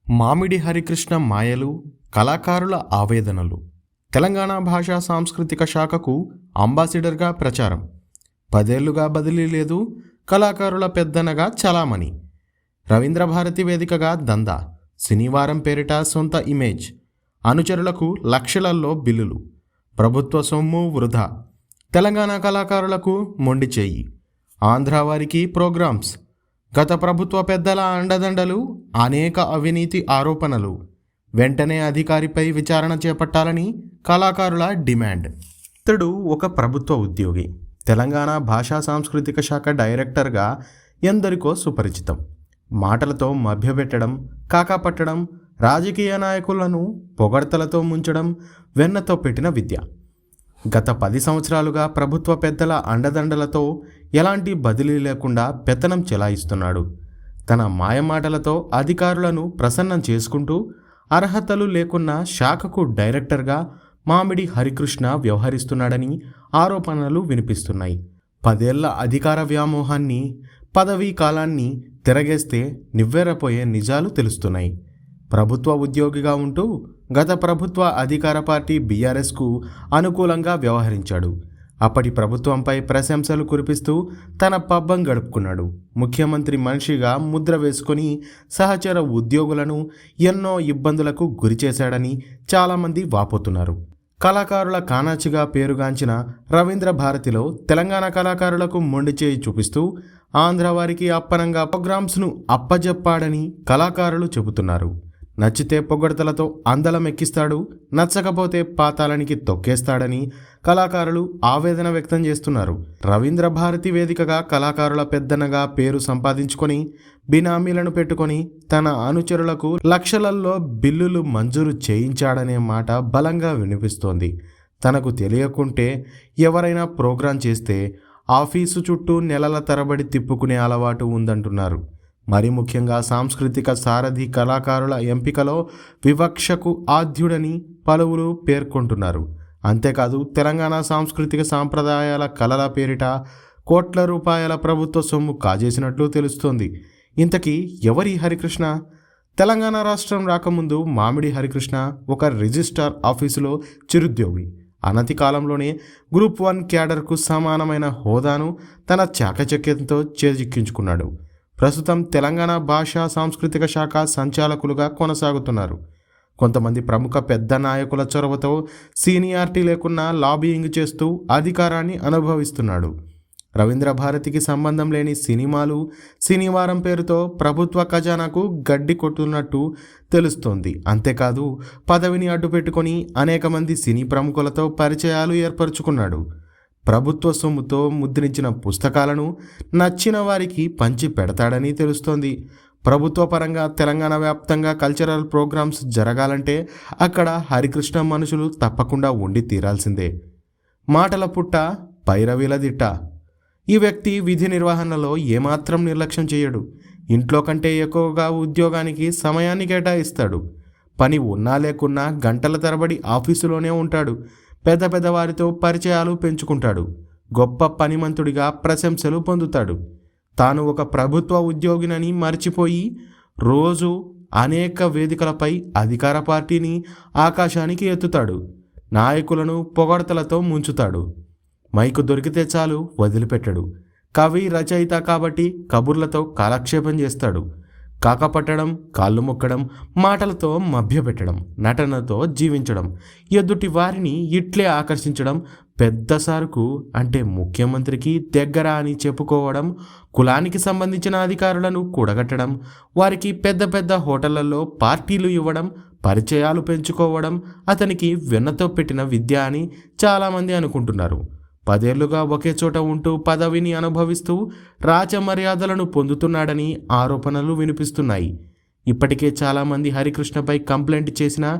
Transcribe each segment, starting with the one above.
మామిడి హరికృష్ణ మాయలు, కళాకారుల ఆవేదనలు. తెలంగాణ భాషా సాంస్కృతిక శాఖకు అంబాసిడర్గా ప్రచారం. 10 ఏళ్లుగా బదిలీ లేదు, కళాకారుల పెద్దనగా చలామణి. రవీంద్రభారతి వేదికగా దందా, శనివారం పేరిట సొంత ఇమేజ్. అనుచరులకు లక్షలలో బిల్లులు. ప్రభుత్వ సొమ్ము వృధా. తెలంగాణ కళాకారులకు మొండి చేయి. ఆంధ్ర వారికి ప్రోగ్రామ్స్. గత ప్రభుత్వ పెద్దల అండదండలు, అనేక అవినీతి ఆరోపణలు. వెంటనే అధికారిపై విచారణ చేపట్టాలని కళాకారుల డిమాండ్. ఇతడు ఒక ప్రభుత్వ ఉద్యోగి. తెలంగాణ భాషా సాంస్కృతిక శాఖ డైరెక్టర్గా ఎందరికో సుపరిచితం. మాటలతో మభ్యపెట్టడం, కాకాపట్టడం, రాజకీయ నాయకులను పొగడ్తలతో ముంచడం వెన్నతో పెట్టిన విద్య. గత 10 సంవత్సరాలుగా ప్రభుత్వ పెద్దల అండదండలతో ఎలాంటి బదిలీ లేకుండా పెత్తనం చెలాయిస్తున్నాడు. తన మాయమాటలతో అధికారులను ప్రసన్నం చేసుకుంటూ అర్హతలు లేకున్న శాఖకు డైరెక్టర్గా మామిడి హరికృష్ణ వ్యవహరిస్తున్నాడని ఆరోపణలు వినిపిస్తున్నాయి. 10 ఏళ్ల అధికార వ్యామోహాన్ని, పదవీ కాలాన్ని తిరగేస్తే నివ్వెరపోయే నిజాలు తెలుస్తున్నాయి. ప్రభుత్వ ఉద్యోగిగా ఉంటూ గత ప్రభుత్వ అధికార పార్టీ బీఆర్ఎస్కు అనుకూలంగా వ్యవహరించాడు. అప్పటి ప్రభుత్వంపై ప్రశంసలు కురిపిస్తూ తన పబ్బం గడుపుకున్నాడు. ముఖ్యమంత్రి మనిషిగా ముద్ర వేసుకొని సహచర ఉద్యోగులను ఎన్నో ఇబ్బందులకు గురిచేశాడని చాలామంది వాపోతున్నారు. కళాకారుల కానాచిగా పేరుగాంచిన రవీంద్ర భారతిలో తెలంగాణ కళాకారులకు మొండి చేయి చూపిస్తూ ఆంధ్ర వారికి అప్పనంగా ప్రోగ్రామ్స్ను అప్పజెప్పాడని కళాకారులు చెబుతున్నారు. నచ్చితే పొగడ్తలతో అందలం ఎక్కిస్తాడు, నచ్చకపోతే పాతాళానికి తొక్కేస్తాడని కళాకారులు ఆవేదన వ్యక్తం చేస్తున్నారు. రవీంద్ర భారతి వేదికగా కళాకారుల పెద్దనగా పేరు సంపాదించుకొని బినామీలను పెట్టుకొని తన అనుచరులకు లక్షలలో బిల్లులు మంజూరు చేయించాడనే మాట బలంగా వినిపిస్తోంది. తనకు తెలియకుంటే ఎవరైనా ప్రోగ్రాం చేస్తే ఆఫీసు చుట్టూ నెలల తరబడి తిప్పుకునే అలవాటు ఉందంటున్నారు. మరి ముఖ్యంగా సాంస్కృతిక సారథి కళాకారుల ఎంపికలో వివక్షకు ఆద్యుడని పలువురు పేర్కొంటున్నారు. అంతేకాదు తెలంగాణ సాంస్కృతిక సాంప్రదాయాల కళల పేరిట కోట్ల రూపాయల ప్రభుత్వ సొమ్ము కాజేసినట్లు తెలుస్తోంది. ఇంతకీ ఎవరి హరికృష్ణ? తెలంగాణ రాష్ట్రం రాకముందు మామిడి హరికృష్ణ ఒక రిజిస్ట్రార్ ఆఫీసులో చిరుద్యోగి. అనతి కాలంలోనే గ్రూప్ 1 క్యాడర్కు సమానమైన హోదాను తన చాకచక్యంతో చేజిక్కించుకున్నాడు. ప్రస్తుతం తెలంగాణ భాషా సాంస్కృతిక శాఖ సంచాలకులుగా కొనసాగుతున్నారు. కొంతమంది ప్రముఖ పెద్ద నాయకుల చొరవతో సీనియారిటీ లేకున్నా లాబియింగ్ చేస్తూ అధికారాన్ని అనుభవిస్తున్నాడు. రవీంద్ర భారతికి సంబంధం లేని సినిమాలు శనివారం పేరుతో ప్రభుత్వ ఖజానాకు గడ్డి కొట్టున్నట్టు తెలుస్తోంది. అంతేకాదు పదవిని అడ్డుపెట్టుకొని అనేక మంది సినీ ప్రముఖులతో పరిచయాలు ఏర్పరచుకున్నాడు. ప్రభుత్వ సొమ్ముతో ముద్రించిన పుస్తకాలను నచ్చిన వారికి పంచి పెడతాడని తెలుస్తోంది. ప్రభుత్వ పరంగా తెలంగాణ వ్యాప్తంగా కల్చరల్ ప్రోగ్రామ్స్ జరగాలంటే అక్కడ హరికృష్ణ మనుషులు తప్పకుండా ఉండి తీరాల్సిందే. మాటల పుట్ట, పైరవీల దిట్ట. ఈ వ్యక్తి విధి నిర్వహణలో ఏమాత్రం నిర్లక్ష్యం చేయడు. ఇంట్లో కంటే ఎక్కువగా ఉద్యోగానికి సమయాన్ని కేటాయిస్తాడు. పని ఉన్నా లేకున్నా గంటల తరబడి ఆఫీసులోనే ఉంటాడు. పెద్ద పెద్ద వారితో పరిచయాలు పెంచుకుంటాడు. గొప్ప పనిమంతుడిగా ప్రశంసలు పొందుతాడు. తాను ఒక ప్రభుత్వ ఉద్యోగినని మర్చిపోయి రోజు అనేక వేదికలపై అధికార పార్టీని ఆకాశానికి ఎత్తుతాడు. నాయకులను పొగడ్తలతో ముంచుతాడు. మైకు దొరికితే చాలు వదిలిపెట్టడు. కవి, రచయిత కాబట్టి కబుర్లతో కాలక్షేపం చేస్తాడు. కాకపట్టడం, కాళ్ళు మొక్కడం, మాటలతో మభ్యపెట్టడం, నటనతో జీవించడం, ఎదుటి వారిని ఇట్లే ఆకర్షించడం, పెద్ద సారుకు అంటే ముఖ్యమంత్రికి దగ్గర అని చెప్పుకోవడం, కులానికి సంబంధించిన అధికారులను కూడగట్టడం, వారికి పెద్ద పెద్ద హోటళ్లలో పార్టీలు ఇవ్వడం, పరిచయాలు పెంచుకోవడం అతనికి వెన్నతో పెట్టిన విద్య అని చాలామంది అనుకుంటున్నారు. 10 ఏళ్లుగా ఒకే చోట ఉంటూ పదవిని అనుభవిస్తూ రాచమర్యాదలను పొందుతున్నాడని ఆరోపణలు వినిపిస్తున్నాయి. ఇప్పటికే చాలామంది హరికృష్ణపై కంప్లైంట్ చేసినా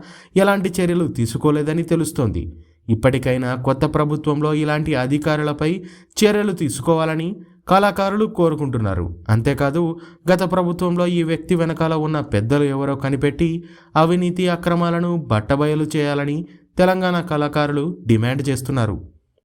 ఎలాంటి చర్యలు తీసుకోలేదని తెలుస్తోంది. ఇప్పటికైనా కొత్త ప్రభుత్వంలో ఇలాంటి అధికారులపై చర్యలు తీసుకోవాలని కళాకారులు కోరుకుంటున్నారు. అంతేకాదు గత ప్రభుత్వంలో ఈ వ్యక్తి వెనకాల ఉన్న పెద్దలు ఎవరో కనిపెట్టి అవినీతి అక్రమాలను బట్టబయలు చేయాలని తెలంగాణ కళాకారులు డిమాండ్ చేస్తున్నారు.